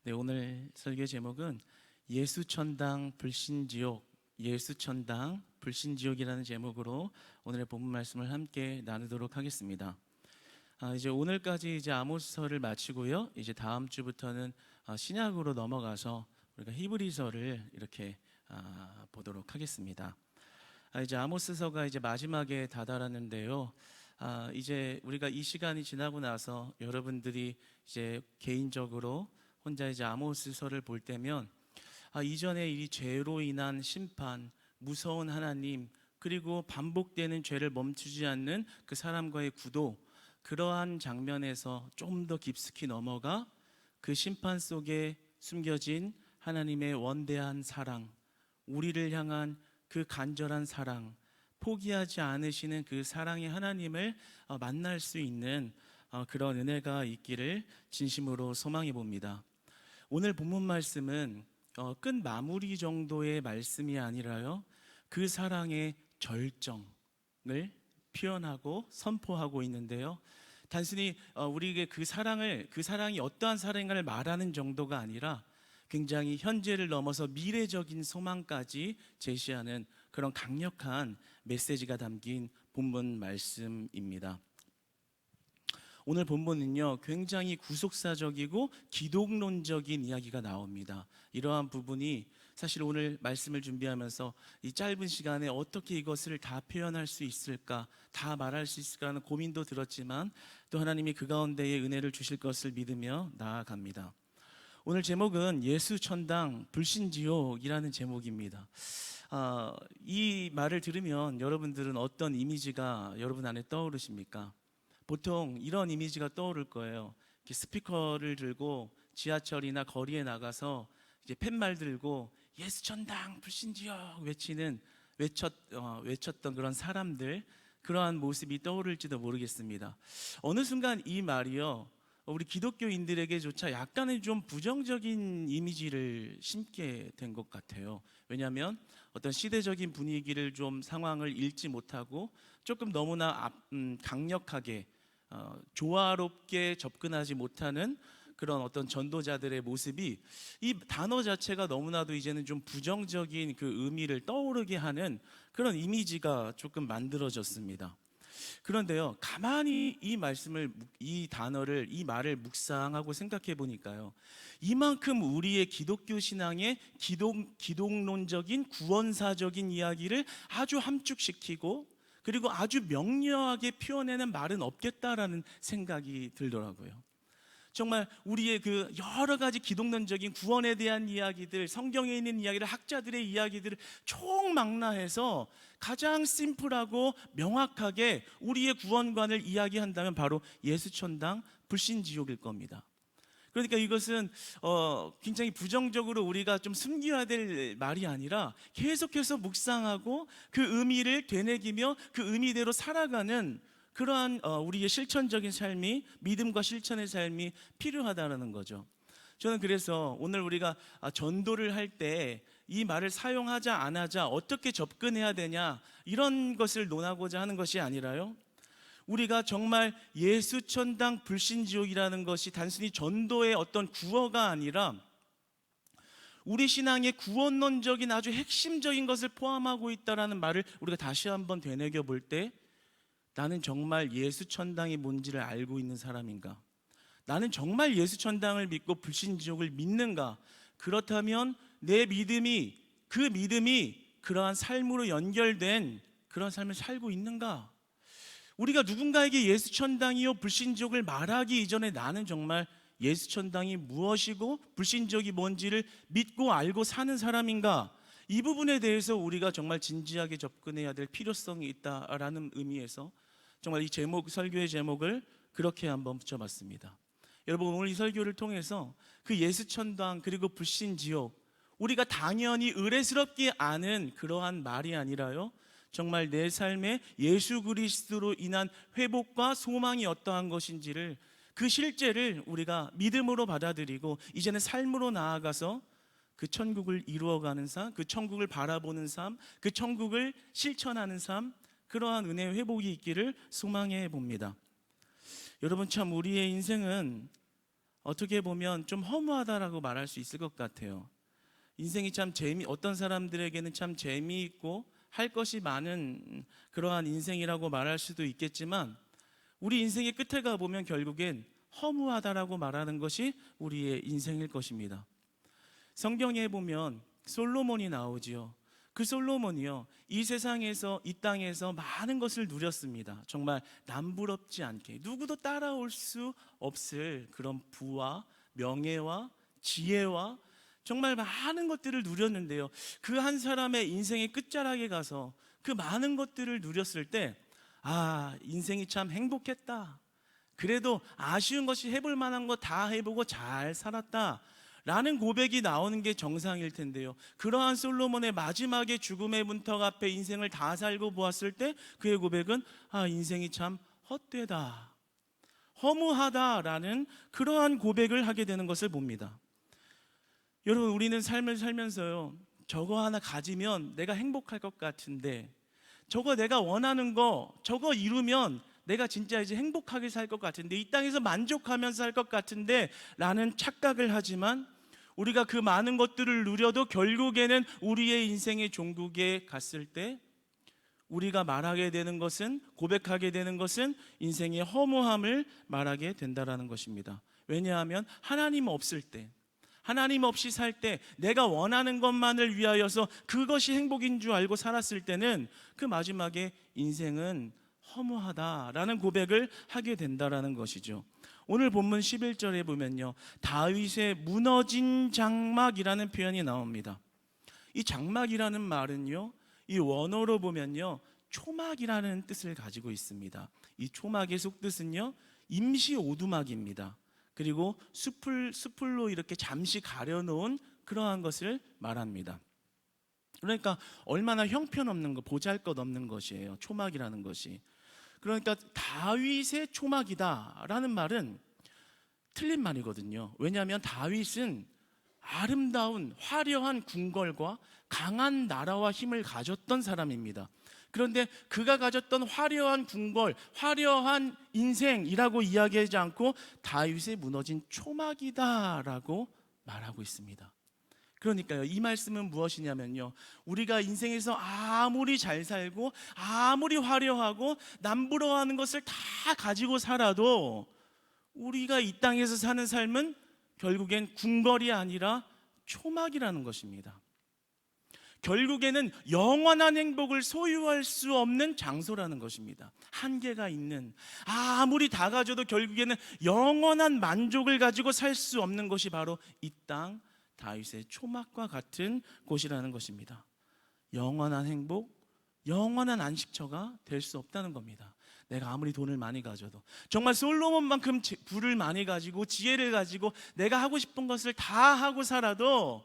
네, 오늘 설교 제목은 예수천당 불신지옥, 예수천당 불신지옥이라는 제목으로 오늘의 본문 말씀을 함께 나누도록 하겠습니다. 이제 오늘까지 아모스서를 마치고요. 이제 다음 주부터는 신약으로 넘어가서 우리가 히브리서를 이렇게 보도록 하겠습니다. 이제 아모스서가 이제 마지막에 다다랐는데요. 이제 우리가 이 시간이 지나고 나서 여러분들이 이제 개인적으로 혼자 이제 아모스서를 볼 때면 이전에 이 죄로 인한 심판, 무서운 하나님, 그리고 반복되는 죄를 멈추지 않는 그 사람과의 구도, 그러한 장면에서 좀 더 깊숙이 넘어가 그 심판 속에 숨겨진 하나님의 원대한 사랑, 우리를 향한 그 간절한 사랑, 포기하지 않으시는 그 사랑의 하나님을 만날 수 있는 그런 은혜가 있기를 진심으로 소망해 봅니다. 오늘 본문 말씀은 끝 마무리 정도의 말씀이 아니라요, 그 사랑의 절정을 표현하고 선포하고 있는데요, 단순히 우리에게 그 사랑이 어떠한 사랑인가를 말하는 정도가 아니라 굉장히 현재를 넘어서 미래적인 소망까지 제시하는 그런 강력한 메시지가 담긴 본문 말씀입니다. 오늘 본문은요, 굉장히 구속사적이고 기독론적인 이야기가 나옵니다. 이러한 부분이 사실 오늘 말씀을 준비하면서 이 짧은 시간에 어떻게 이것을 다 표현할 수 있을까, 다 말할 수 있을까라는 고민도 들었지만 또 하나님이 그 가운데에 은혜를 주실 것을 믿으며 나아갑니다. 오늘 제목은 예수천당 불신지옥이라는 제목입니다. 이 말을 들으면 여러분들은 어떤 이미지가 여러분 안에 떠오르십니까? 보통 이런 이미지가 떠오를 거예요. 이렇게 스피커를 들고 지하철이나 거리에 나가서 이제 팻말 들고 예수천당 불신지옥 외쳤던 그런 사람들, 그러한 모습이 떠오를지도 모르겠습니다. 어느 순간 이 말이요, 우리 기독교인들에게조차 약간의 좀 부정적인 이미지를 심게 된 것 같아요. 왜냐하면 어떤 시대적인 분위기를 좀 상황을 읽지 못하고 조금 너무나 강력하게 조화롭게 접근하지 못하는 그런 어떤 전도자들의 모습이, 이 단어 자체가 너무나도 이제는 좀 부정적인 그 의미를 떠오르게 하는 그런 이미지가 조금 만들어졌습니다. 그런데요, 가만히 이 말을 묵상하고 생각해 보니까요, 이만큼 우리의 기독교 신앙의 기독론적인 구원사적인 이야기를 아주 함축시키고 그리고 아주 명료하게 표현해낸 말은 없겠다라는 생각이 들더라고요. 정말 우리의 그 여러 가지 기독론적인 구원에 대한 이야기들, 성경에 있는 이야기를, 학자들의 이야기들을 총망라해서 가장 심플하고 명확하게 우리의 구원관을 이야기한다면 바로 예수천당 불신지옥일 겁니다. 그러니까 이것은 굉장히 부정적으로 우리가 좀 숨겨야 될 말이 아니라 계속해서 묵상하고 그 의미를 되새기며 그 의미대로 살아가는 그러한 우리의 실천적인 삶이, 믿음과 실천의 삶이 필요하다는 거죠. 저는 그래서 오늘 우리가 전도를 할 때 이 말을 사용하자 안 하자, 어떻게 접근해야 되냐, 이런 것을 논하고자 하는 것이 아니라요, 우리가 정말 예수천당 불신지옥이라는 것이 단순히 전도의 어떤 구어가 아니라 우리 신앙의 구원론적인 아주 핵심적인 것을 포함하고 있다는 말을 우리가 다시 한번 되새겨 볼 때, 나는 정말 예수천당이 뭔지를 알고 있는 사람인가? 나는 정말 예수천당을 믿고 불신지옥을 믿는가? 그렇다면 내 믿음이, 그 믿음이 그러한 삶으로 연결된 그런 삶을 살고 있는가? 우리가 누군가에게 예수천당이요 불신지옥을 말하기 이전에 나는 정말 예수천당이 무엇이고 불신지옥이 뭔지를 믿고 알고 사는 사람인가? 이 부분에 대해서 우리가 정말 진지하게 접근해야 될 필요성이 있다라는 의미에서 정말 이 설교의 제목을 그렇게 한번 붙여봤습니다. 여러분, 오늘 이 설교를 통해서 그 예수천당 그리고 불신지옥, 우리가 당연히 의례스럽게 아는 그러한 말이 아니라요, 정말 내 삶에 예수 그리스도로 인한 회복과 소망이 어떠한 것인지를, 그 실제를 우리가 믿음으로 받아들이고 이제는 삶으로 나아가서 그 천국을 이루어가는 삶, 그 천국을 바라보는 삶, 그 천국을 실천하는 삶, 그러한 은혜의 회복이 있기를 소망해 봅니다. 여러분, 참 우리의 인생은 어떻게 보면 좀 허무하다라고 말할 수 있을 것 같아요. 인생이 참 어떤 사람들에게는 참 재미있고 할 것이 많은 그러한 인생이라고 말할 수도 있겠지만, 우리 인생의 끝에 가보면 결국엔 허무하다라고 말하는 것이 우리의 인생일 것입니다. 성경에 보면 솔로몬이 나오지요. 그 솔로몬이요, 이 세상에서, 이 땅에서 많은 것을 누렸습니다. 정말 남부럽지 않게 누구도 따라올 수 없을 그런 부와 명예와 지혜와 정말 많은 것들을 누렸는데요, 그 한 사람의 인생의 끝자락에 가서 그 많은 것들을 누렸을 때, 아, 인생이 참 행복했다, 그래도 아쉬운 것이 해볼 만한 거 다 해보고 잘 살았다 라는 고백이 나오는 게 정상일 텐데요, 그러한 솔로몬의 마지막에 죽음의 문턱 앞에 인생을 다 살고 보았을 때 그의 고백은, 아, 인생이 참 헛되다, 허무하다라는 그러한 고백을 하게 되는 것을 봅니다. 여러분, 우리는 삶을 살면서요, 저거 하나 가지면 내가 행복할 것 같은데, 저거 내가 원하는 거 저거 이루면 내가 진짜 이제 행복하게 살 것 같은데, 이 땅에서 만족하면서 살 것 같은데 라는 착각을 하지만, 우리가 그 많은 것들을 누려도 결국에는 우리의 인생의 종국에 갔을 때 우리가 말하게 되는 것은, 고백하게 되는 것은 인생의 허무함을 말하게 된다라는 것입니다. 왜냐하면 하나님 없을 때, 하나님 없이 살 때 내가 원하는 것만을 위하여서 그것이 행복인 줄 알고 살았을 때는 그 마지막에 인생은 허무하다라는 고백을 하게 된다라는 것이죠. 오늘 본문 11절에 보면요, 다윗의 무너진 장막이라는 표현이 나옵니다. 이 장막이라는 말은요, 이 원어로 보면요, 초막이라는 뜻을 가지고 있습니다. 이 초막의 속뜻은요, 임시 오두막입니다. 그리고 숲을로 이렇게 잠시 가려놓은 그러한 것을 말합니다. 그러니까 얼마나 형편없는 거, 보잘것없는 것이에요, 초막이라는 것이. 그러니까 다윗의 초막이다라는 말은 틀린 말이거든요. 왜냐하면 다윗은 아름다운 화려한 궁궐과 강한 나라와 힘을 가졌던 사람입니다. 그런데 그가 가졌던 화려한 궁궐, 화려한 인생이라고 이야기하지 않고 다윗의 무너진 초막이다라고 말하고 있습니다. 그러니까요, 이 말씀은 무엇이냐면요, 우리가 인생에서 아무리 잘 살고 아무리 화려하고 남부러워하는 것을 다 가지고 살아도 우리가 이 땅에서 사는 삶은 결국엔 궁궐이 아니라 초막이라는 것입니다. 결국에는 영원한 행복을 소유할 수 없는 장소라는 것입니다. 한계가 있는, 아무리 다 가져도 결국에는 영원한 만족을 가지고 살 수 없는 것이 바로 이 땅 다윗의 초막과 같은 곳이라는 것입니다. 영원한 행복, 영원한 안식처가 될 수 없다는 겁니다. 내가 아무리 돈을 많이 가져도, 정말 솔로몬만큼 부를 많이 가지고 지혜를 가지고 내가 하고 싶은 것을 다 하고 살아도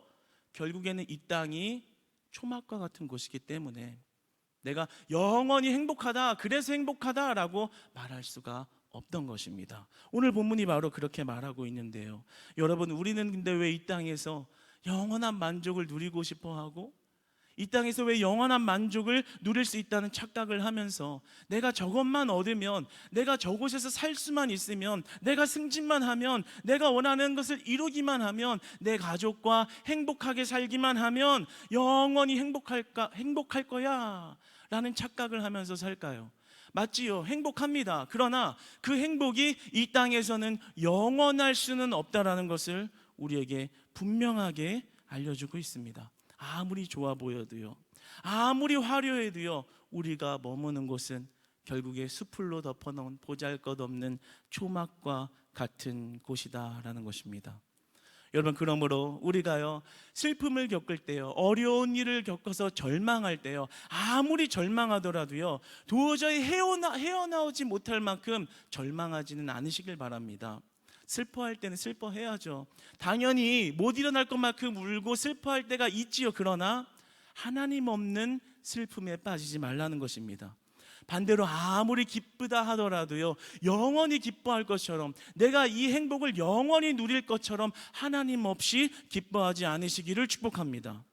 결국에는 이 땅이 초막과 같은 곳이기 때문에 내가 영원히 행복하다, 그래서 행복하다라고 말할 수가 없던 것입니다. 오늘 본문이 바로 그렇게 말하고 있는데요, 여러분, 우리는 근데 왜 이 땅에서 영원한 만족을 누리고 싶어하고, 이 땅에서 왜 영원한 만족을 누릴 수 있다는 착각을 하면서 내가 저것만 얻으면, 내가 저곳에서 살 수만 있으면, 내가 승진만 하면, 내가 원하는 것을 이루기만 하면, 내 가족과 행복하게 살기만 하면 영원히 행복할 거야 라는 착각을 하면서 살까요? 맞지요, 행복합니다. 그러나 그 행복이 이 땅에서는 영원할 수는 없다라는 것을 우리에게 분명하게 알려주고 있습니다. 아무리 좋아 보여도요, 아무리 화려해도요, 우리가 머무는 곳은 결국에 수풀로 덮어놓은 보잘것없는 초막과 같은 곳이다라는 것입니다. 여러분, 그러므로 우리가요, 슬픔을 겪을 때요, 어려운 일을 겪어서 절망할 때요, 아무리 절망하더라도요, 도저히 헤어나오지 못할 만큼 절망하지는 않으시길 바랍니다. 슬퍼할 때는 슬퍼해야죠. 당연히 못 일어날 것만큼 울고 슬퍼할 때가 있지요. 그러나 하나님 없는 슬픔에 빠지지 말라는 것입니다. 반대로 아무리 기쁘다 하더라도요, 영원히 기뻐할 것처럼, 내가 이 행복을 영원히 누릴 것처럼 하나님 없이 기뻐하지 않으시기를 축복합니다.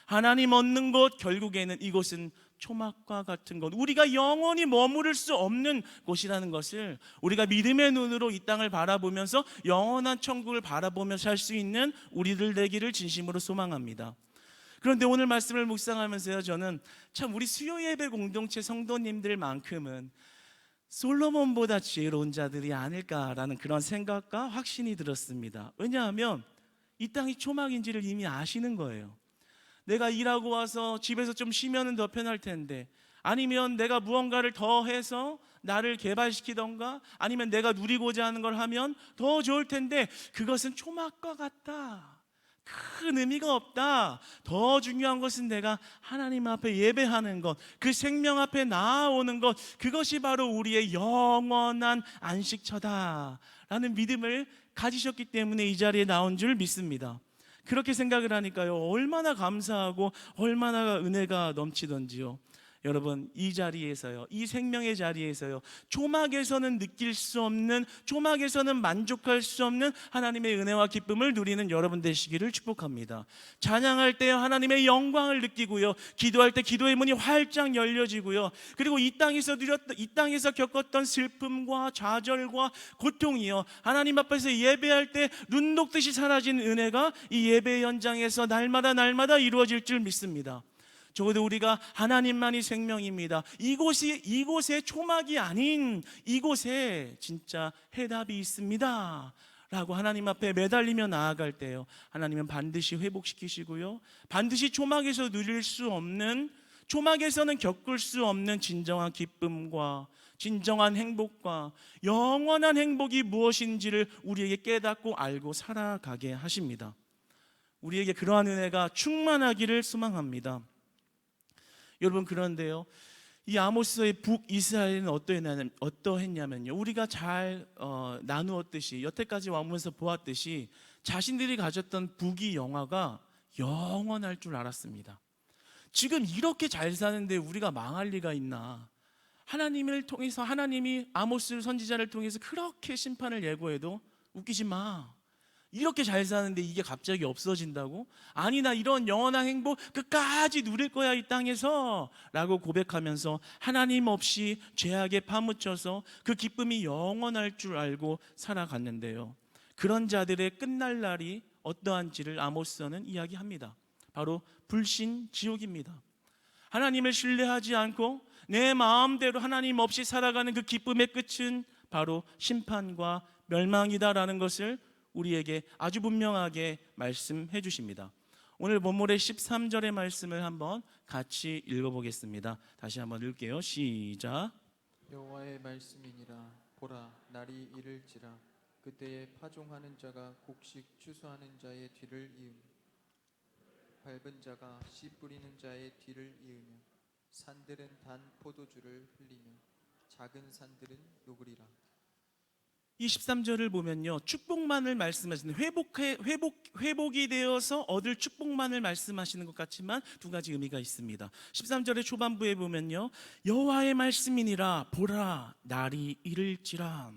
하나님 없는 곳, 결국에는 이곳은 초막과 같은 것, 우리가 영원히 머무를 수 없는 곳이라는 것을 우리가 믿음의 눈으로 이 땅을 바라보면서 영원한 천국을 바라보며 살 수 있는 우리들 되기를 진심으로 소망합니다. 그런데 오늘 말씀을 묵상하면서요, 저는 참 우리 수요예배 공동체 성도님들만큼은 솔로몬보다 지혜로운 자들이 아닐까라는 그런 생각과 확신이 들었습니다. 왜냐하면 이 땅이 초막인지를 이미 아시는 거예요. 내가 일하고 와서 집에서 좀 쉬면 더 편할 텐데, 아니면 내가 무언가를 더 해서 나를 개발시키던가, 아니면 내가 누리고자 하는 걸 하면 더 좋을 텐데, 그것은 초막과 같다, 큰 의미가 없다. 더 중요한 것은 내가 하나님 앞에 예배하는 것, 그 생명 앞에 나아오는 것, 그것이 바로 우리의 영원한 안식처다라는 믿음을 가지셨기 때문에 이 자리에 나온 줄 믿습니다. 그렇게 생각을 하니까요, 얼마나 감사하고 얼마나 은혜가 넘치던지요. 여러분, 이 자리에서요, 이 생명의 자리에서요, 초막에서는 느낄 수 없는, 초막에서는 만족할 수 없는 하나님의 은혜와 기쁨을 누리는 여러분 되시기를 축복합니다. 찬양할 때 하나님의 영광을 느끼고요, 기도할 때 기도의 문이 활짝 열려지고요, 그리고 이 땅에서 겪었던 슬픔과 좌절과 고통이요, 하나님 앞에서 예배할 때 눈 녹듯이 사라진 은혜가 이 예배 현장에서 날마다 이루어질 줄 믿습니다. 적어도 우리가 하나님만이 생명입니다, 이곳에 초막이 아닌 이곳에 진짜 해답이 있습니다 라고 하나님 앞에 매달리며 나아갈 때요, 하나님은 반드시 회복시키시고요, 반드시 초막에서 누릴 수 없는, 초막에서는 겪을 수 없는 진정한 기쁨과 진정한 행복과 영원한 행복이 무엇인지를 우리에게 깨닫고 알고 살아가게 하십니다. 우리에게 그러한 은혜가 충만하기를 소망합니다. 여러분, 그런데요, 이 아모스의 북이스라엘은 어떠했냐면요, 우리가 잘 나누었듯이, 여태까지 와보면서 보았듯이 자신들이 가졌던 북이 영화가 영원할 줄 알았습니다. 지금 이렇게 잘 사는데 우리가 망할 리가 있나. 하나님을 통해서, 하나님이 아모스 선지자를 통해서 그렇게 심판을 예고해도 웃기지 마, 이렇게 잘 사는데 이게 갑자기 없어진다고? 아니, 나 이런 영원한 행복 끝까지 누릴 거야 이 땅에서 라고 고백하면서 하나님 없이 죄악에 파묻혀서 그 기쁨이 영원할 줄 알고 살아갔는데요, 그런 자들의 끝날 날이 어떠한지를 아모스는 이야기합니다. 바로 불신지옥입니다. 하나님을 신뢰하지 않고 내 마음대로 하나님 없이 살아가는 그 기쁨의 끝은 바로 심판과 멸망이다라는 것을 우리에게 아주 분명하게 말씀해 주십니다. 오늘 본문의 13절의 말씀을 한번 같이 읽어보겠습니다. 다시 한번 읽을게요. 시작. 여호와의 말씀이니라. 보라, 날이 이를지라. 그때에 파종하는 자가 곡식 추수하는 자의 뒤를 이으며, 밟은 자가 씨 뿌리는 자의 뒤를 이으며, 산들은 단 포도주를 흘리며 작은 산들은 녹으리라. 이 13절을 보면요, 축복만을 말씀하시는, 회복이 되어서 얻을 축복만을 말씀하시는 것 같지만 두 가지 의미가 있습니다. 13절의 초반부에 보면요, 여호와의 말씀이니라. 보라, 날이 이를지라.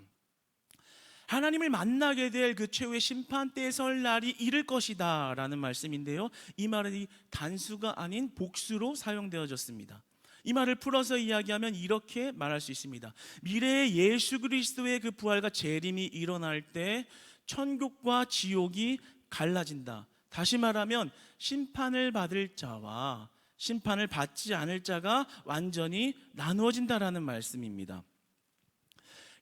하나님을 만나게 될 그 최후의 심판 때에 설 날이 이를 것이다 라는 말씀인데요, 이 말이 단수가 아닌 복수로 사용되어졌습니다. 이 말을 풀어서 이야기하면 이렇게 말할 수 있습니다. 미래의 예수 그리스도의 그 부활과 재림이 일어날 때 천국과 지옥이 갈라진다. 다시 말하면 심판을 받을 자와 심판을 받지 않을 자가 완전히 나누어진다라는 말씀입니다.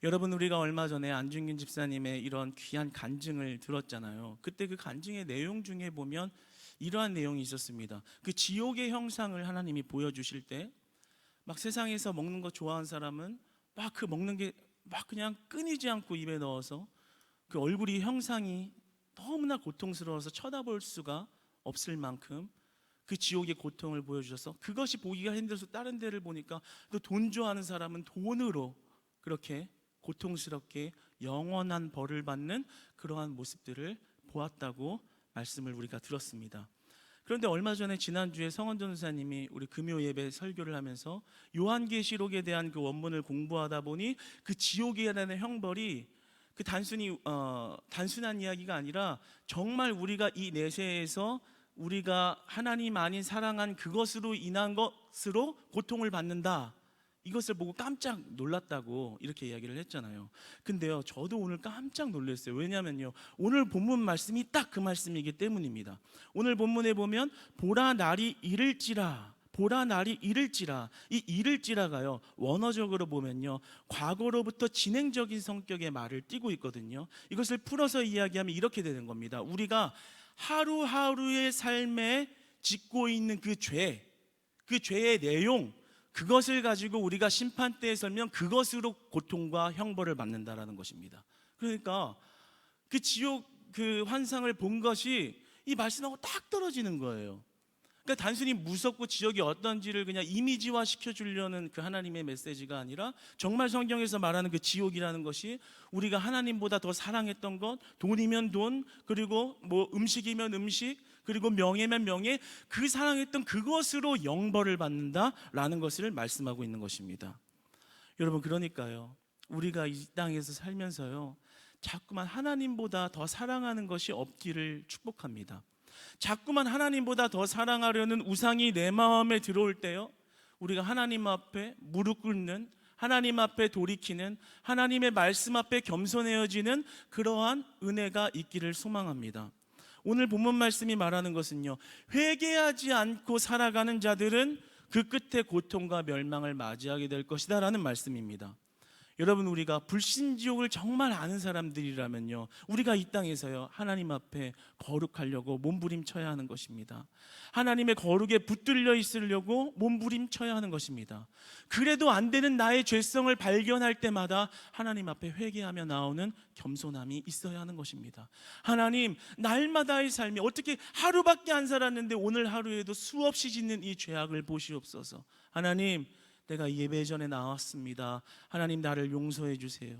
여러분, 우리가 얼마 전에 안중근 집사님의 이런 귀한 간증을 들었잖아요. 그때 그 간증의 내용 중에 보면 이러한 내용이 있었습니다. 그 지옥의 형상을 하나님이 보여주실 때 막 세상에서 먹는 거 좋아하는 사람은 막 그 먹는 게 막 그냥 끊이지 않고 입에 넣어서 그 얼굴이 형상이 너무나 고통스러워서 쳐다볼 수가 없을 만큼 그 지옥의 고통을 보여주셔서 그것이 보기가 힘들어서 다른 데를 보니까 또 돈 좋아하는 사람은 돈으로 그렇게 고통스럽게 영원한 벌을 받는 그러한 모습들을 보았다고 말씀을 우리가 들었습니다. 그런데 얼마 전에 지난주에 성원 전도사님이 우리 금요 예배 설교를 하면서 요한계시록에 대한 그 원문을 공부하다 보니 그 지옥이라는 형벌이 그 단순한 이야기가 아니라 정말 우리가 이 내세에서 우리가 하나님 아닌 사랑한 그것으로 인한 것으로 고통을 받는다. 이것을 보고 깜짝 놀랐다고 이렇게 이야기를 했잖아요. 근데요, 저도 오늘 깜짝 놀랐어요. 왜냐면요, 오늘 본문 말씀이 딱 그 말씀이기 때문입니다. 오늘 본문에 보면 보라 날이 이를지라, 보라 날이 이를지라, 이 이를지라가요, 원어적으로 보면요, 과거로부터 진행적인 성격의 말을 띠고 있거든요. 이것을 풀어서 이야기하면 이렇게 되는 겁니다. 우리가 하루하루의 삶에 짓고 있는 그 죄의 내용, 그것을 가지고 우리가 심판대에 설면 그것으로 고통과 형벌을 받는다라는 것입니다. 그러니까 그 지옥 그 환상을 본 것이 이 말씀하고 딱 떨어지는 거예요. 그러니까 단순히 무섭고 지옥이 어떤지를 그냥 이미지화 시켜주려는 그 하나님의 메시지가 아니라 정말 성경에서 말하는 그 지옥이라는 것이 우리가 하나님보다 더 사랑했던 것, 돈이면 돈, 그리고 뭐 음식이면 음식, 그리고 명예면 명예, 그 사랑했던 그것으로 영벌을 받는다라는 것을 말씀하고 있는 것입니다. 여러분, 그러니까요, 우리가 이 땅에서 살면서요, 자꾸만 하나님보다 더 사랑하는 것이 없기를 축복합니다. 자꾸만 하나님보다 더 사랑하려는 우상이 내 마음에 들어올 때요, 우리가 하나님 앞에 무릎 꿇는, 하나님 앞에 돌이키는, 하나님의 말씀 앞에 겸손해지는 그러한 은혜가 있기를 소망합니다. 오늘 본문 말씀이 말하는 것은요, 회개하지 않고 살아가는 자들은 그 끝에 고통과 멸망을 맞이하게 될 것이다 라는 말씀입니다. 여러분, 우리가 불신지옥을 정말 아는 사람들이라면요, 우리가 이 땅에서요, 하나님 앞에 거룩하려고 몸부림쳐야 하는 것입니다. 하나님의 거룩에 붙들려 있으려고 몸부림쳐야 하는 것입니다. 그래도 안 되는 나의 죄성을 발견할 때마다 하나님 앞에 회개하며 나오는 겸손함이 있어야 하는 것입니다. 하나님, 날마다의 삶이 어떻게 하루밖에 안 살았는데 오늘 하루에도 수없이 짓는 이 죄악을 보시옵소서. 하나님, 내가 예배 전에 나왔습니다. 하나님, 나를 용서해 주세요.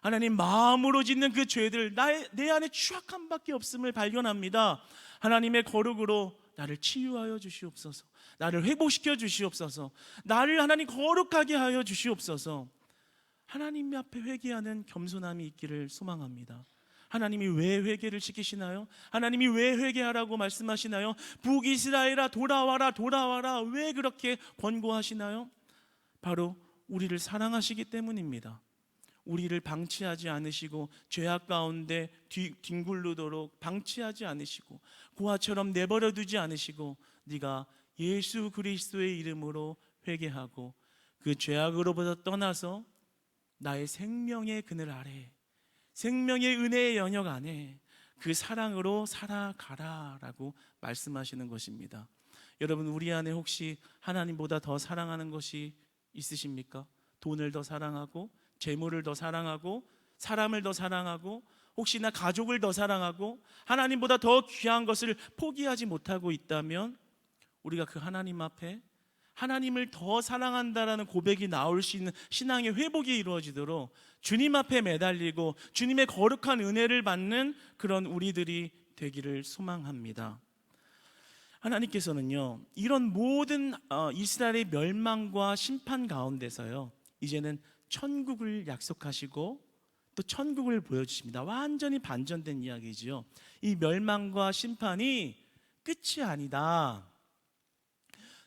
하나님, 마음으로 짓는 그 죄들, 내 안에 추악함밖에 없음을 발견합니다. 하나님의 거룩으로 나를 치유하여 주시옵소서. 나를 회복시켜 주시옵소서. 나를 하나님 거룩하게 하여 주시옵소서. 하나님 앞에 회개하는 겸손함이 있기를 소망합니다. 하나님이 왜 회개를 시키시나요? 하나님이 왜 회개하라고 말씀하시나요? 북이스라엘아, 돌아와라, 돌아와라. 왜 그렇게 권고하시나요? 바로 우리를 사랑하시기 때문입니다. 우리를 방치하지 않으시고 죄악 가운데 뒹굴르도록 방치하지 않으시고 고아처럼 내버려 두지 않으시고, 네가 예수 그리스도의 이름으로 회개하고 그 죄악으로부터 떠나서 나의 생명의 그늘 아래, 생명의 은혜의 영역 안에 그 사랑으로 살아가라라고 말씀하시는 것입니다. 여러분, 우리 안에 혹시 하나님보다 더 사랑하는 것이 있으십니까? 돈을 더 사랑하고, 재물을 더 사랑하고, 사람을 더 사랑하고, 혹시나 가족을 더 사랑하고, 하나님보다 더 귀한 것을 포기하지 못하고 있다면, 우리가 그 하나님 앞에 하나님을 더 사랑한다라는 고백이 나올 수 있는 신앙의 회복이 이루어지도록 주님 앞에 매달리고 주님의 거룩한 은혜를 받는 그런 우리들이 되기를 소망합니다. 하나님께서는요, 이런 모든 이스라엘의 멸망과 심판 가운데서요, 이제는 천국을 약속하시고 또 천국을 보여주십니다. 완전히 반전된 이야기지요. 이 멸망과 심판이 끝이 아니다.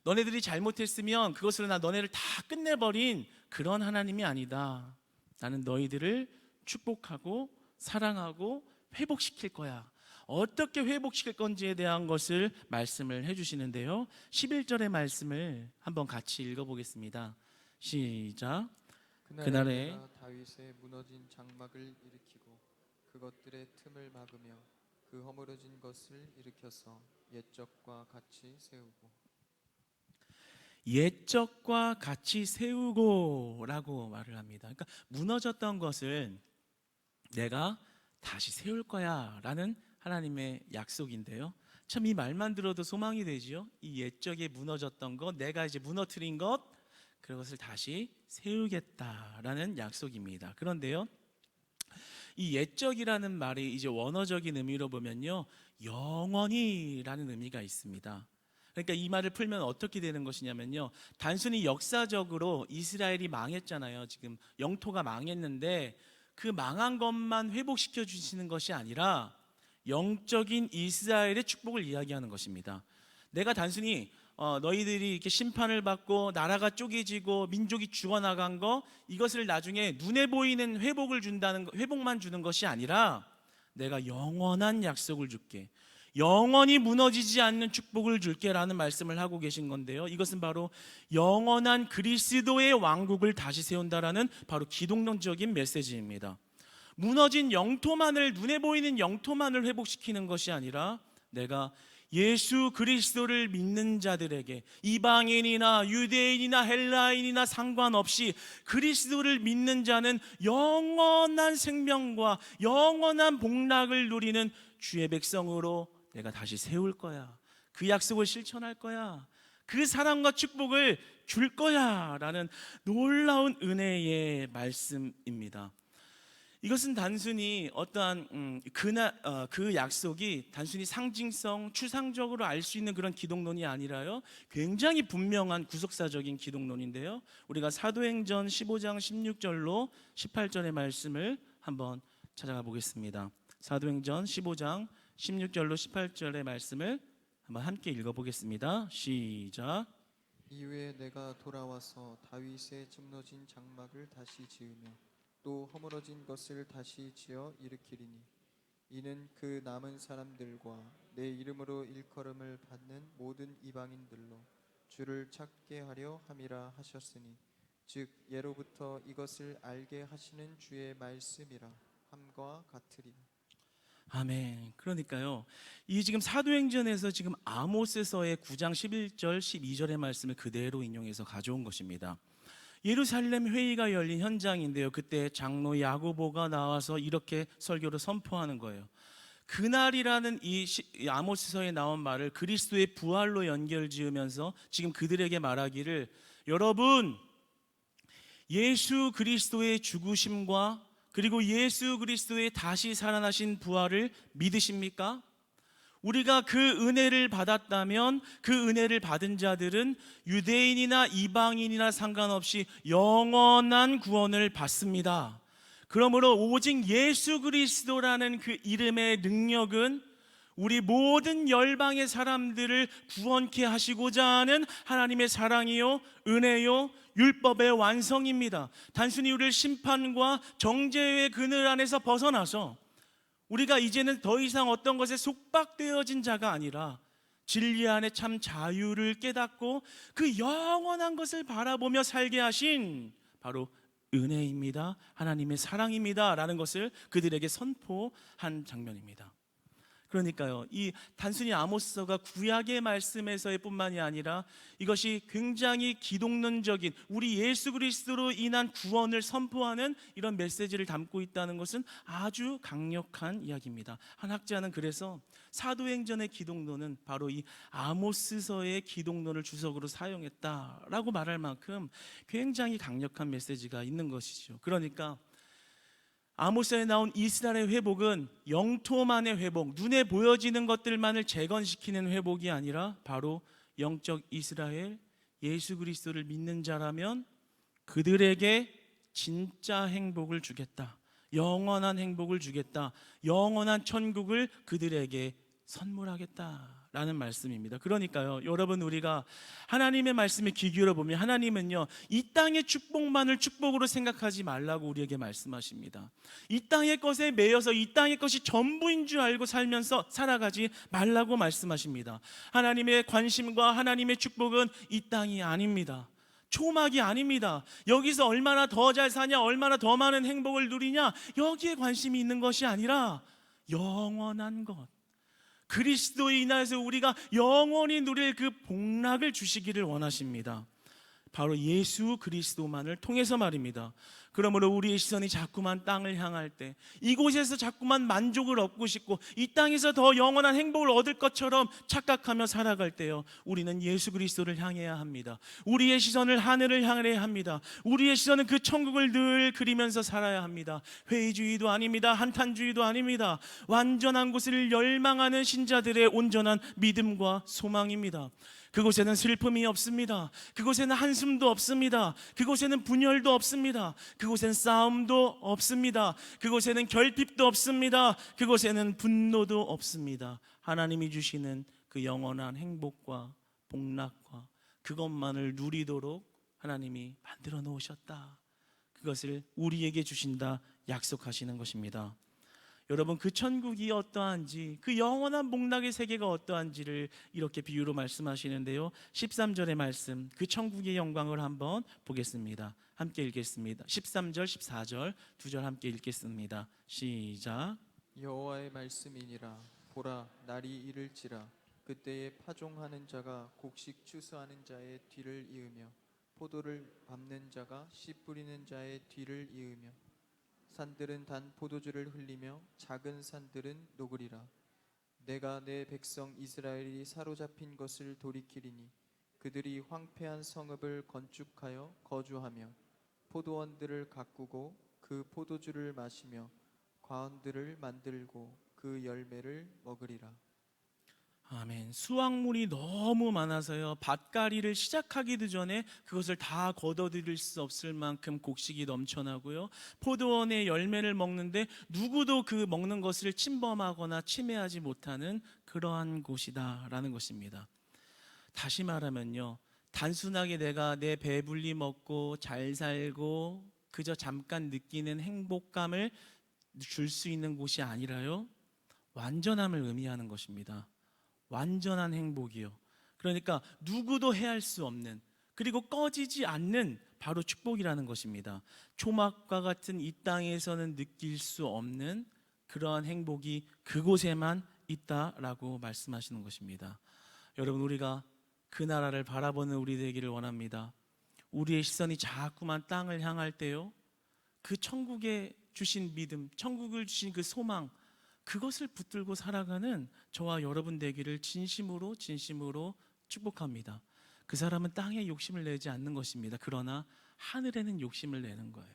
너네들이 잘못했으면 그것으로 너네를 다 끝내버린 그런 하나님이 아니다. 나는 너희들을 축복하고 사랑하고 회복시킬 거야. 어떻게 회복시킬 건지에 대한 것을 말씀을 해주시는데요, 11절의 말씀을 한번 같이 읽어보겠습니다. 시작. 그날에 내가 다윗의 무너진 장막을 일으키고 그것들의 틈을 막으며 그 허물어진 것을 일으켜서 옛적과 같이 세우고. 옛적과 같이 세우고 라고 말을 합니다. 그러니까 무너졌던 것을 내가 다시 세울 거야 라는 하나님의 약속인데요, 참 이 말만 들어도 소망이 되지요. 이 옛적에 무너졌던 것, 내가 이제 무너뜨린 것, 그것을 다시 세우겠다라는 약속입니다. 그런데요, 이 옛적이라는 말이 이제 원어적인 의미로 보면요, 영원히라는 의미가 있습니다. 그러니까 이 말을 풀면 어떻게 되는 것이냐면요, 단순히 역사적으로 이스라엘이 망했잖아요. 지금 영토가 망했는데 그 망한 것만 회복시켜 주시는 것이 아니라 영적인 이스라엘의 축복을 이야기하는 것입니다. 내가 단순히 너희들이 이렇게 심판을 받고 나라가 쪼개지고 민족이 죽어나간 거, 이것을 나중에 눈에 보이는 회복만 주는 것이 아니라 내가 영원한 약속을 줄게, 영원히 무너지지 않는 축복을 줄게 라는 말씀을 하고 계신 건데요, 이것은 바로 영원한 그리스도의 왕국을 다시 세운다라는 바로 기독론적인 메시지입니다. 무너진 영토만을, 눈에 보이는 영토만을 회복시키는 것이 아니라 내가 예수 그리스도를 믿는 자들에게, 이방인이나 유대인이나 헬라인이나 상관없이 그리스도를 믿는 자는 영원한 생명과 영원한 복락을 누리는 주의 백성으로 내가 다시 세울 거야. 그 약속을 실천할 거야. 그 사랑과 축복을 줄 거야 라는 놀라운 은혜의 말씀입니다. 이것은 단순히 어떠한 그 약속이 단순히 상징성, 추상적으로 알 수 있는 그런 기독론이 아니라요, 굉장히 분명한 구속사적인 기독론인데요, 우리가 사도행전 15장 16절로 18절의 말씀을 한번 찾아가 보겠습니다. 사도행전 15장 16절로 18절의 말씀을 한번 함께 읽어보겠습니다. 시작. 이후에 내가 돌아와서 다윗의 짊어진 장막을 다시 지으며 또 허물어진 것을 다시 지어 일으키리니 이는 그 남은 사람들과 내 이름으로 일컬음을 받는 모든 이방인들로 주를 찾게 하려 함이라 하셨으니 즉 예로부터 이것을 알게 하시는 주의 말씀이라 함과 같으리라. 아멘. 그러니까요, 이 지금 사도행전에서 지금 아모스서의 9장 11절 12절의 말씀을 그대로 인용해서 가져온 것입니다. 예루살렘 회의가 열린 현장인데요, 그때 장로 야고보가 나와서 이렇게 설교를 선포하는 거예요. 그날이라는 이 아모스서에 나온 말을 그리스도의 부활로 연결지으면서 지금 그들에게 말하기를, 여러분, 예수 그리스도의 죽으심과 그리고 예수 그리스도의 다시 살아나신 부활을 믿으십니까? 우리가 그 은혜를 받았다면 그 은혜를 받은 자들은 유대인이나 이방인이나 상관없이 영원한 구원을 받습니다. 그러므로 오직 예수 그리스도라는 그 이름의 능력은 우리 모든 열방의 사람들을 구원케 하시고자 하는 하나님의 사랑이요, 은혜요, 율법의 완성입니다. 단순히 우리를 심판과 정죄의 그늘 안에서 벗어나서 우리가 이제는 더 이상 어떤 것에 속박되어진 자가 아니라 진리 안에 참 자유를 깨닫고 그 영원한 것을 바라보며 살게 하신 바로 은혜입니다, 하나님의 사랑입니다 라는 것을 그들에게 선포한 장면입니다. 그러니까요, 이 단순히 아모스서가 구약의 말씀에서의 뿐만이 아니라 이것이 굉장히 기독론적인 우리 예수 그리스도로 인한 구원을 선포하는 이런 메시지를 담고 있다는 것은 아주 강력한 이야기입니다. 한 학자는 그래서 사도행전의 기독론은 바로 이 아모스서의 기독론을 주석으로 사용했다라고 말할 만큼 굉장히 강력한 메시지가 있는 것이죠. 그러니까 아모스에 나온 이스라엘의 회복은 영토만의 회복, 눈에 보여지는 것들만을 재건시키는 회복이 아니라 바로 영적 이스라엘, 예수 그리스도를 믿는 자라면 그들에게 진짜 행복을 주겠다, 영원한 행복을 주겠다, 영원한 천국을 그들에게 선물하겠다라는 말씀입니다. 그러니까요, 여러분, 우리가 하나님의 말씀에 귀 기울여 보면 하나님은요, 이 땅의 축복만을 축복으로 생각하지 말라고 우리에게 말씀하십니다. 이 땅의 것에 매여서 이 땅의 것이 전부인 줄 알고 살면서 살아가지 말라고 말씀하십니다. 하나님의 관심과 하나님의 축복은 이 땅이 아닙니다. 초막이 아닙니다. 여기서 얼마나 더 잘 사냐, 얼마나 더 많은 행복을 누리냐, 여기에 관심이 있는 것이 아니라 영원한 것, 그리스도에 인하여서 우리가 영원히 누릴 그 복락을 주시기를 원하십니다. 바로 예수 그리스도만을 통해서 말입니다. 그러므로 우리의 시선이 자꾸만 땅을 향할 때, 이곳에서 자꾸만 만족을 얻고 싶고 이 땅에서 더 영원한 행복을 얻을 것처럼 착각하며 살아갈 때요, 우리는 예수 그리스도를 향해야 합니다. 우리의 시선을 하늘을 향해야 합니다. 우리의 시선은 그 천국을 늘 그리면서 살아야 합니다. 회의주의도 아닙니다. 한탄주의도 아닙니다. 완전한 곳을 열망하는 신자들의 온전한 믿음과 소망입니다. 그곳에는 슬픔이 없습니다. 그곳에는 한숨도 없습니다. 그곳에는 분열도 없습니다. 그곳엔 싸움도 없습니다. 그곳에는 결핍도 없습니다. 그곳에는 분노도 없습니다. 하나님이 주시는 그 영원한 행복과 복락과 그것만을 누리도록 하나님이 만들어 놓으셨다. 그것을 우리에게 주신다 약속하시는 것입니다. 여러분, 그 천국이 어떠한지, 그 영원한 복락의 세계가 어떠한지를 이렇게 비유로 말씀하시는데요, 13절의 말씀, 그 천국의 영광을 한번 보겠습니다. 함께 읽겠습니다. 13절 14절 두 절 함께 읽겠습니다. 시작. 여호와의 말씀이니라. 보라, 날이 이를지라. 그때에 파종하는 자가 곡식 추수하는 자의 뒤를 이으며 포도를 밟는 자가 씨 뿌리는 자의 뒤를 이으며 산들은 단 포도주를 흘리며 작은 산들은 녹으리라. 내가 내 백성 이스라엘이 사로잡힌 것을 돌이키리니 그들이 황폐한 성읍을 건축하여 거주하며 포도원들을 가꾸고 그 포도주를 마시며 과원들을 만들고 그 열매를 먹으리라. 아멘. 수확물이 너무 많아서요, 밭갈이를 시작하기도 전에 그것을 다 거둬들일 수 없을 만큼 곡식이 넘쳐나고요, 포도원의 열매를 먹는데 누구도 그 먹는 것을 침범하거나 침해하지 못하는 그러한 곳이다라는 것입니다. 다시 말하면요, 단순하게 내가 내 배불리 먹고 잘 살고 그저 잠깐 느끼는 행복감을 줄 수 있는 곳이 아니라요, 완전함을 의미하는 것입니다. 완전한 행복이요. 그러니까 누구도 해할 수 없는, 그리고 꺼지지 않는 바로 축복이라는 것입니다. 초막과 같은 이 땅에서는 느낄 수 없는 그러한 행복이 그곳에만 있다라고 말씀하시는 것입니다. 여러분, 우리가 그 나라를 바라보는 우리 되기를 원합니다. 우리의 시선이 자꾸만 땅을 향할 때요, 그 천국에 주신 믿음, 천국을 주신 그 소망, 그것을 붙들고 살아가는 저와 여러분 되기를 진심으로 축복합니다. 그 사람은 땅에 욕심을 내지 않는 것입니다. 그러나 하늘에는 욕심을 내는 거예요.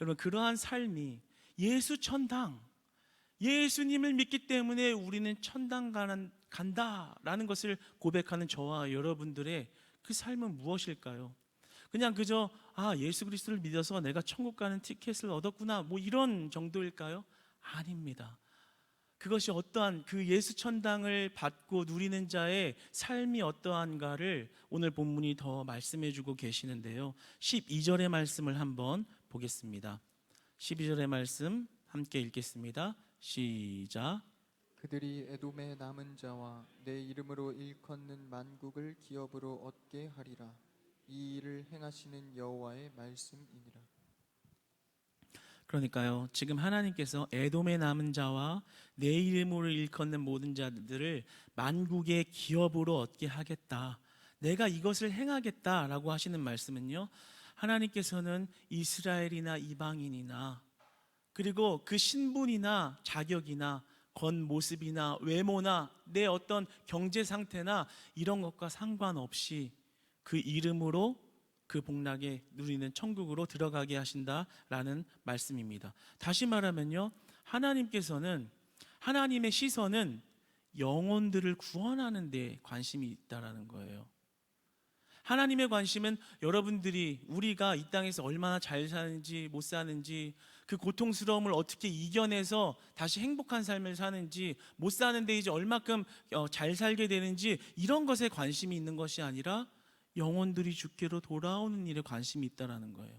여러분, 그러한 삶이 예수 천당, 예수님을 믿기 때문에 우리는 천당 간다라는 것을 고백하는 저와 여러분들의 그 삶은 무엇일까요? 그냥 그저 예수 그리스도를 믿어서 내가 천국 가는 티켓을 얻었구나, 뭐 이런 정도일까요? 아닙니다. 그것이 어떠한 그 예수 천당을 받고 누리는 자의 삶이 어떠한가를 오늘 본문이 더 말씀해 주고 계시는데요, 12절의 말씀을 한번 보겠습니다. 12절의 말씀 함께 읽겠습니다. 시작. 그들이 에돔의 남은 자와 내 이름으로 일컫는 만국을 기업으로 얻게 하리라. 이 일을 행하시는 여호와의 말씀이니라. 그러니까요, 지금 하나님께서 에돔의 남은 자와 내 이름으로 일컫는 모든 자들을 만국의 기업으로 얻게 하겠다, 내가 이것을 행하겠다라고 하시는 말씀은요, 하나님께서는 이스라엘이나 이방인이나 그리고 그 신분이나 자격이나 겉모습이나 외모나 내 어떤 경제 상태나 이런 것과 상관없이 그 이름으로 그 복락에 누리는 천국으로 들어가게 하신다라는 말씀입니다. 다시 말하면요, 하나님께서는, 하나님의 시선은 영혼들을 구원하는 데 관심이 있다라는 거예요. 하나님의 관심은 여러분들이, 우리가 이 땅에서 얼마나 잘 사는지 못 사는지, 그 고통스러움을 어떻게 이겨내서 다시 행복한 삶을 사는지, 못 사는데 이제 얼마큼 잘 살게 되는지, 이런 것에 관심이 있는 것이 아니라 영혼들이 주께로 돌아오는 일에 관심이 있다라는 거예요.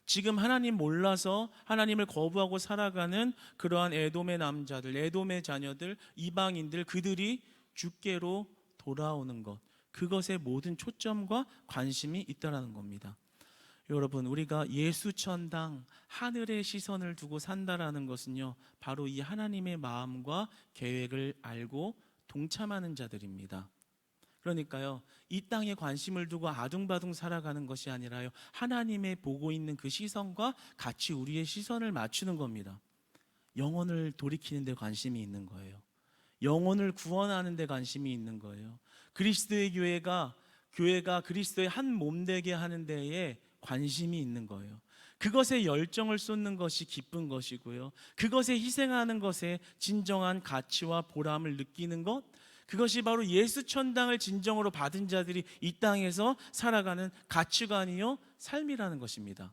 지금 하나님 몰라서 하나님을 거부하고 살아가는 그러한 에돔의 남자들, 에돔의 자녀들, 이방인들, 그들이 주께로 돌아오는 것, 그것에 모든 초점과 관심이 있다라는 겁니다. 여러분, 우리가 예수 천당, 하늘의 시선을 두고 산다라는 것은요, 바로 이 하나님의 마음과 계획을 알고 동참하는 자들입니다. 그러니까요, 이 땅에 관심을 두고 아둥바둥 살아가는 것이 아니라요, 하나님의 보고 있는 그 시선과 같이 우리의 시선을 맞추는 겁니다. 영혼을 돌이키는 데 관심이 있는 거예요. 영혼을 구원하는 데 관심이 있는 거예요. 그리스도의 교회가 그리스도의 한 몸 되게 하는 데에 관심이 있는 거예요. 그것에 열정을 쏟는 것이 기쁜 것이고요, 그것에 희생하는 것에 진정한 가치와 보람을 느끼는 것, 그것이 바로 예수 천당을 진정으로 받은 자들이 이 땅에서 살아가는 가치관이요, 삶이라는 것입니다.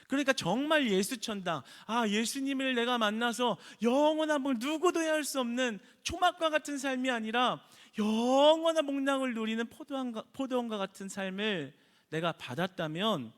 그러니까 정말 예수천당, 예수님을 내가 만나서 영원한 복, 누구도 해할 수 없는 초막과 같은 삶이 아니라 영원한 복락을 누리는 포도원과 같은 삶을 내가 받았다면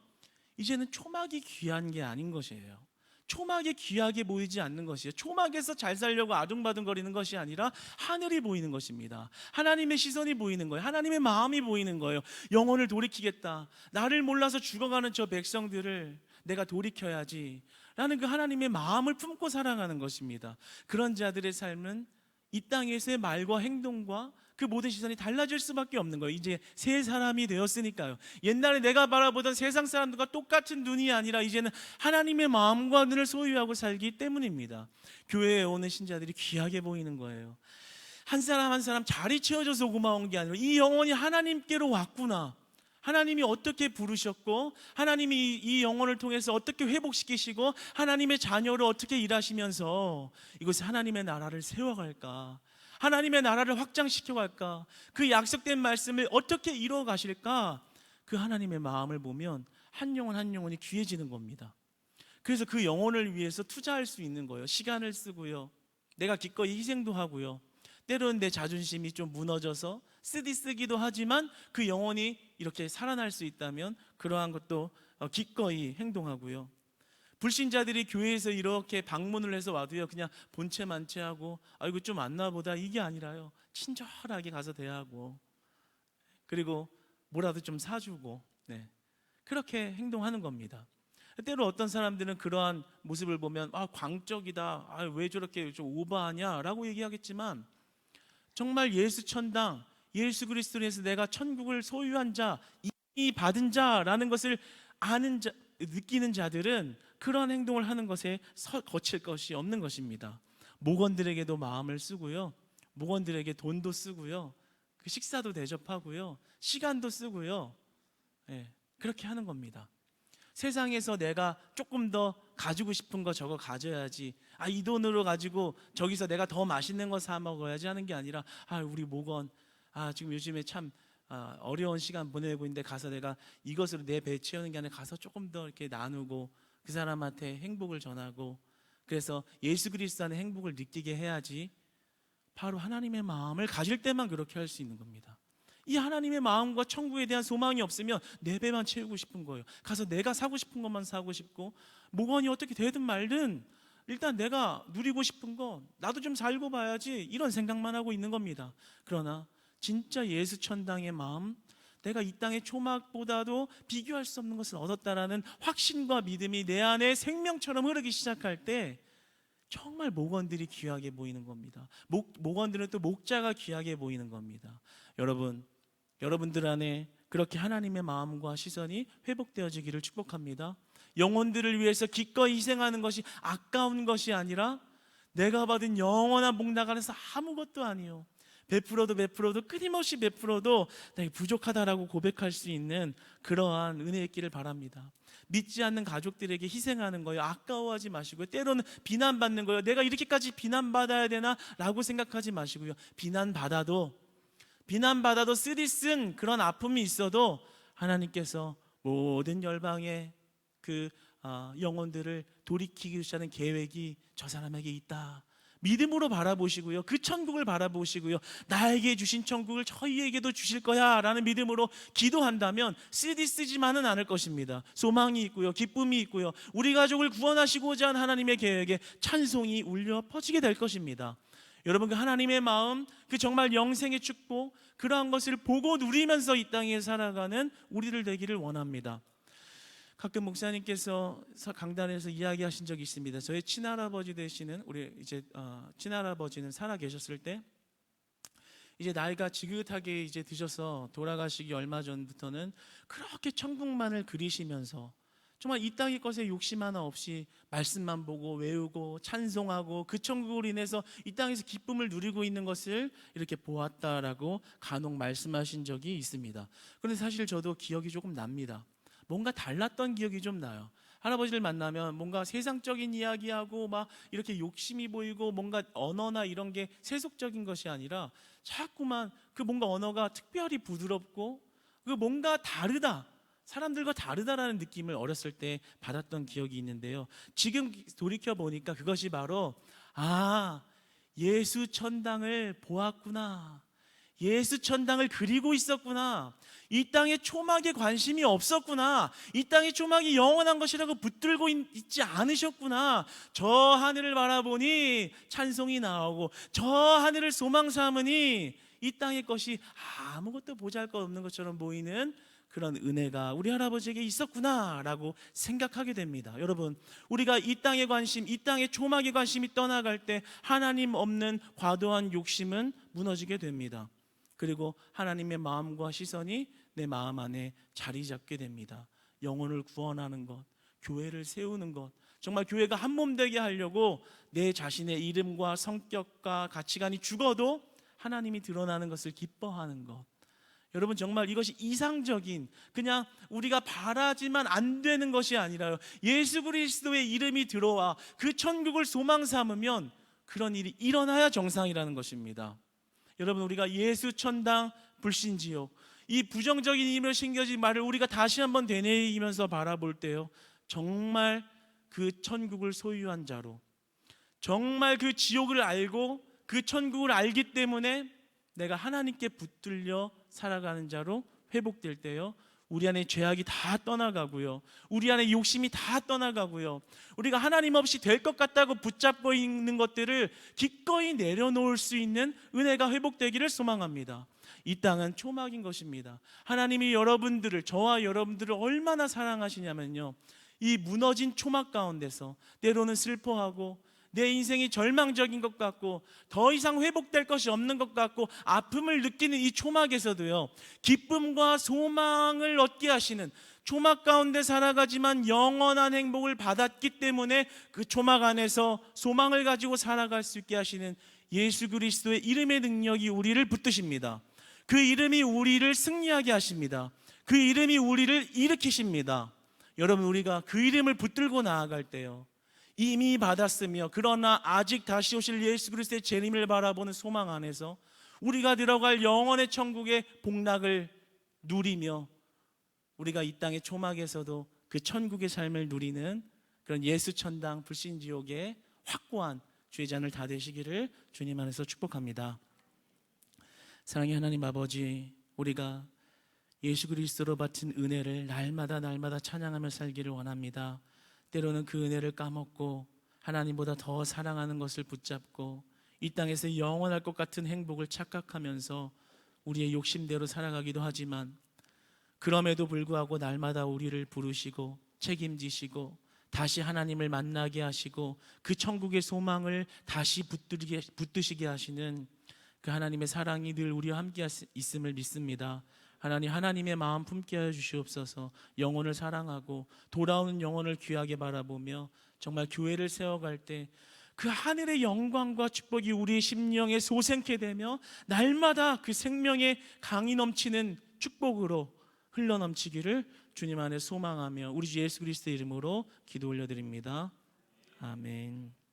이제는 초막이 귀한 게 아닌 것이에요. 초막이 귀하게 보이지 않는 것이에요. 초막에서 잘 살려고 아둥바둥거리는 것이 아니라 하늘이 보이는 것입니다. 하나님의 시선이 보이는 거예요. 하나님의 마음이 보이는 거예요. 영혼을 돌이키겠다. 나를 몰라서 죽어가는 저 백성들을 내가 돌이켜야지 라는 그 하나님의 마음을 품고 살아가는 것입니다. 그런 자들의 삶은 이 땅에서의 말과 행동과 그 모든 시선이 달라질 수밖에 없는 거예요. 이제 새 사람이 되었으니까요. 옛날에 내가 바라보던 세상 사람들과 똑같은 눈이 아니라 이제는 하나님의 마음과 눈을 소유하고 살기 때문입니다. 교회에 오는 신자들이 귀하게 보이는 거예요. 한 사람 한 사람 자리 채워줘서 고마운 게 아니라 이 영혼이 하나님께로 왔구나, 하나님이 어떻게 부르셨고 하나님이 이 영혼을 통해서 어떻게 회복시키시고 하나님의 자녀로 어떻게 일하시면서 이곳에 하나님의 나라를 세워갈까, 하나님의 나라를 확장시켜갈까, 그 약속된 말씀을 어떻게 이루어 가실까, 그 하나님의 마음을 보면 한 영혼 한 영혼이 귀해지는 겁니다. 그래서 그 영혼을 위해서 투자할 수 있는 거예요. 시간을 쓰고요, 내가 기꺼이 희생도 하고요, 때로는 내 자존심이 좀 무너져서 쓰기도 하지만 그 영혼이 이렇게 살아날 수 있다면 그러한 것도 기꺼이 행동하고요. 불신자들이 교회에서 이렇게 방문을 해서 와도요, 그냥 본체 만체하고 이거 좀 왔나 보다 이게 아니라요, 친절하게 가서 대하고 그리고 뭐라도 좀 사주고, 그렇게 행동하는 겁니다. 때로 어떤 사람들은 그러한 모습을 보면 광적이다, 왜 저렇게 좀 오버하냐 라고 얘기하겠지만, 정말 예수 천당, 예수 그리스도로 해서 내가 천국을 소유한 자, 이미 받은 자라는 것을 아는 자, 느끼는 자들은 그런 행동을 하는 것에 거칠 것이 없는 것입니다. 목원들에게도 마음을 쓰고요, 목원들에게 돈도 쓰고요, 그 식사도 대접하고요, 시간도 쓰고요, 그렇게 하는 겁니다. 세상에서 내가 조금 더 가지고 싶은 거 저거 가져야지, 이 돈으로 가지고 저기서 내가 더 맛있는 거 사 먹어야지 하는 게 아니라, 우리 목원 지금 요즘에 참 어려운 시간 보내고 있는데 가서 내가 이것으로 내 배 채우는 게 아니라 가서 조금 더 이렇게 나누고 그 사람한테 행복을 전하고, 그래서 예수 그리스도 안에 행복을 느끼게 해야지, 바로 하나님의 마음을 가질 때만 그렇게 할 수 있는 겁니다. 이 하나님의 마음과 천국에 대한 소망이 없으면 내 배만 채우고 싶은 거예요. 가서 내가 사고 싶은 것만 사고 싶고, 목원이 어떻게 되든 말든 일단 내가 누리고 싶은 거 나도 좀 살고 봐야지, 이런 생각만 하고 있는 겁니다. 그러나 진짜 예수 천당의 마음, 내가 이 땅의 초막보다도 비교할 수 없는 것을 얻었다라는 확신과 믿음이 내 안에 생명처럼 흐르기 시작할 때 정말 목원들이 귀하게 보이는 겁니다. 목원들은 또 목자가 귀하게 보이는 겁니다. 여러분들 안에 그렇게 하나님의 마음과 시선이 회복되어지기를 축복합니다. 영혼들을 위해서 기꺼이 희생하는 것이 아까운 것이 아니라 내가 받은 영원한 복락 안에서 아무것도 아니요, 베풀어도 끊임없이 베풀어도 내가 부족하다라고 고백할 수 있는 그러한 은혜의 있기를 바랍니다. 믿지 않는 가족들에게 희생하는 거예요. 아까워하지 마시고요. 때로는 비난받는 거예요. 내가 이렇게까지 비난받아야 되나 라고 생각하지 마시고요. 비난받아도 쓰디쓴 그런 아픔이 있어도 하나님께서 모든 열방의 그 영혼들을 돌이키기 위한 계획이 저 사람에게 있다, 믿음으로 바라보시고요, 그 천국을 바라보시고요, 나에게 주신 천국을 저희에게도 주실 거야 라는 믿음으로 기도한다면 쓰지만은 않을 것입니다. 소망이 있고요, 기쁨이 있고요, 우리 가족을 구원하시고자 한 하나님의 계획에 찬송이 울려 퍼지게 될 것입니다. 여러분, 그 하나님의 마음, 그 정말 영생의 축복, 그러한 것을 보고 누리면서 이 땅에 살아가는 우리들 되기를 원합니다. 가끔 목사님께서 강단에서 이야기하신 적이 있습니다. 저희 친할아버지 되시는 우리 이제 친할아버지는 살아 계셨을 때 이제 나이가 지긋하게 이제 드셔서 돌아가시기 얼마 전부터는 그렇게 천국만을 그리시면서 정말 이 땅의 것에 욕심 하나 없이 말씀만 보고 외우고 찬송하고 그 천국으로 인해서 이 땅에서 기쁨을 누리고 있는 것을 이렇게 보았다라고 간혹 말씀하신 적이 있습니다. 그런데 사실 저도 기억이 조금 납니다. 뭔가 달랐던 기억이 좀 나요. 할아버지를 만나면 뭔가 세상적인 이야기하고 막 이렇게 욕심이 보이고, 뭔가 언어나 이런 게 세속적인 것이 아니라 자꾸만 그 뭔가 언어가 특별히 부드럽고 그 뭔가 다르다, 사람들과 다르다라는 느낌을 어렸을 때 받았던 기억이 있는데요. 지금 돌이켜 보니까 그것이 바로 예수 천당을 보았구나. 예수 천당을 그리고 있었구나. 이 땅에 초막에 관심이 없었구나. 이 땅의 초막이 영원한 것이라고 붙들고 있지 않으셨구나. 저 하늘을 바라보니 찬송이 나오고 저 하늘을 소망 삼으니 이 땅의 것이 아무것도 보잘것없는 것처럼 보이는 그런 은혜가 우리 할아버지에게 있었구나라고 생각하게 됩니다. 여러분, 우리가 이 땅의 관심, 이 땅의 초막의 관심이 떠나갈 때 하나님 없는 과도한 욕심은 무너지게 됩니다. 그리고 하나님의 마음과 시선이 내 마음 안에 자리 잡게 됩니다. 영혼을 구원하는 것, 교회를 세우는 것, 정말 교회가 한 몸 되게 하려고 내 자신의 이름과 성격과 가치관이 죽어도 하나님이 드러나는 것을 기뻐하는 것. 여러분, 정말 이것이 이상적인, 그냥 우리가 바라지만 안 되는 것이 아니라요, 예수 그리스도의 이름이 들어와 그 천국을 소망 삼으면 그런 일이 일어나야 정상이라는 것입니다. 여러분, 우리가 예수 천당 불신지옥, 이 부정적인 의미로 심겨진 말을 우리가 다시 한번 되뇌이면서 바라볼 때요, 정말 그 천국을 소유한 자로, 정말 그 지옥을 알고 그 천국을 알기 때문에 내가 하나님께 붙들려 살아가는 자로 회복될 때요, 우리 안에 죄악이 다 떠나가고요, 우리 안에 욕심이 다 떠나가고요, 우리가 하나님 없이 될 것 같다고 붙잡고 있는 것들을 기꺼이 내려놓을 수 있는 은혜가 회복되기를 소망합니다. 이 땅은 초막인 것입니다. 하나님이 여러분들을, 저와 여러분들을 얼마나 사랑하시냐면요, 이 무너진 초막 가운데서 때로는 슬퍼하고 내 인생이 절망적인 것 같고 더 이상 회복될 것이 없는 것 같고 아픔을 느끼는 이 초막에서도요, 기쁨과 소망을 얻게 하시는, 초막 가운데 살아가지만 영원한 행복을 받았기 때문에 그 초막 안에서 소망을 가지고 살아갈 수 있게 하시는 예수 그리스도의 이름의 능력이 우리를 붙드십니다. 그 이름이 우리를 승리하게 하십니다. 그 이름이 우리를 일으키십니다. 여러분, 우리가 그 이름을 붙들고 나아갈 때요, 이미 받았으며 그러나 아직 다시 오실 예수 그리스도의 재림을 바라보는 소망 안에서 우리가 들어갈 영원의 천국의 복락을 누리며 우리가 이 땅의 초막에서도 그 천국의 삶을 누리는 그런 예수 천당 불신지옥의 확고한 주의 잔을 다 되시기를 주님 안에서 축복합니다. 사랑의 하나님 아버지, 우리가 예수 그리스도로 받은 은혜를 날마다 찬양하며 살기를 원합니다. 때로는 그 은혜를 까먹고 하나님보다 더 사랑하는 것을 붙잡고 이 땅에서 영원할 것 같은 행복을 착각하면서 우리의 욕심대로 살아가기도 하지만, 그럼에도 불구하고 날마다 우리를 부르시고 책임지시고 다시 하나님을 만나게 하시고 그 천국의 소망을 다시 붙드시게 하시는 그 하나님의 사랑이 늘 우리와 함께 있음을 믿습니다. 하나님의 마음 품게 하여 주시옵소서. 영혼을 사랑하고 돌아오는 영혼을 귀하게 바라보며 정말 교회를 세워갈 때 그 하늘의 영광과 축복이 우리의 심령에 솟생케 되며 날마다 그 생명의 강이 넘치는 축복으로 흘러넘치기를 주님 안에 소망하며 우리 주 예수 그리스도의 이름으로 기도 올려드립니다. 아멘.